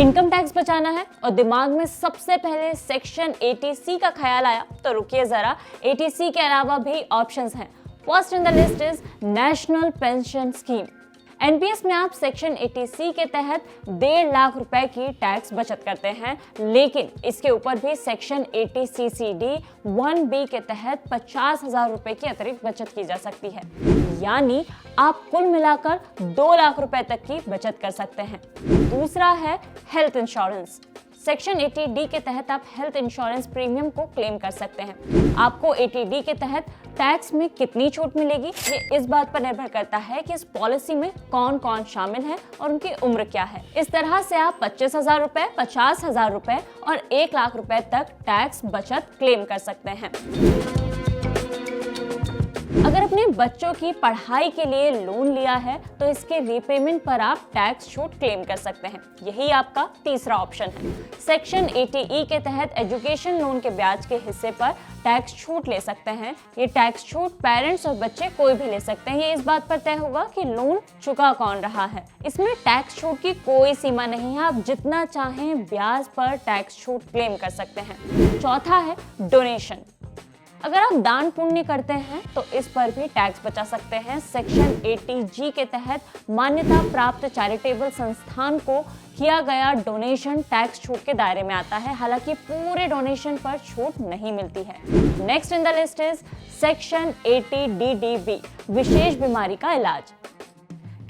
Income tax बचाना है और दिमाग में सबसे पहले सेक्शन 80C का ख्याल आया तो रुकिए जरा, 80C के अलावा भी ऑप्शंस हैं। First in the list is national pension scheme. NPS में आप सेक्शन 80C के तहत 1.5 लाख रुपए की टैक्स बचत करते हैं, लेकिन इसके ऊपर भी सेक्शन 80CCD 1B के तहत 50,000 रुपए की अतिरिक्त बचत की जा सकती है, यानी आप कुल मिलाकर 2 लाख रुपए तक की बचत कर सकते हैं। दूसरा है हेल्थ इंश्योरेंस। सेक्शन 80D के तहत आप हेल्थ इंश्योरेंस प्रीमियम को क्लेम कर सकते हैं। आपको 80D के तहत टैक्स में कितनी छूट मिलेगी, ये इस बात पर निर्भर करता है कि इस पॉलिसी में कौन कौन शामिल है और उनकी उम्र क्या है। इस तरह से आप 25,000 रुपए, 50,000 रुपए और 1 लाख रुपए तक टैक्स बचत क्लेम कर सकते हैं। अगर अपने बच्चों की पढ़ाई के लिए लोन लिया है तो इसके रीपेमेंट पर आप टैक्स छूट क्लेम कर सकते हैं। यही आपका तीसरा ऑप्शन है। सेक्शन 80E के तहत एजुकेशन लोन के ब्याज के हिस्से पर टैक्स छूट ले सकते हैं। ये टैक्स छूट पेरेंट्स और बच्चे कोई भी ले सकते हैं। ये इस बात पर तय होगा कि लोन चुका कौन रहा है। इसमें टैक्स छूट की कोई सीमा नहीं है, आप जितना चाहें ब्याज पर टैक्स छूट क्लेम कर सकते हैं। चौथा है डोनेशन। अगर आप दान पुण्य करते हैं तो इस पर भी टैक्स बचा सकते हैं। सेक्शन 80G के तहत मान्यता प्राप्त चैरिटेबल संस्थान को किया गया डोनेशन टैक्स छूट के दायरे में आता है, हालांकि पूरे डोनेशन पर छूट नहीं मिलती है। Next in the list is section 80DDB, विशेष बीमारी का इलाज।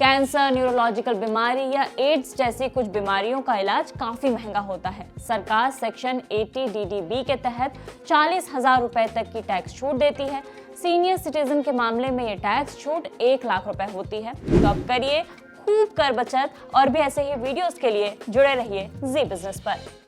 कैंसर, न्यूरोलॉजिकल बीमारी या एड्स जैसी कुछ बीमारियों का इलाज काफी महंगा होता है। सरकार सेक्शन 80DDB के तहत 40,000 रुपए तक की टैक्स छूट देती है। सीनियर सिटीजन के मामले में ये टैक्स छूट 1 लाख रुपए होती है। तो अब करिए खूब कर बचत और भी ऐसे ही वीडियोस के लिए जुड़े रहिए जी बिजनेस पर।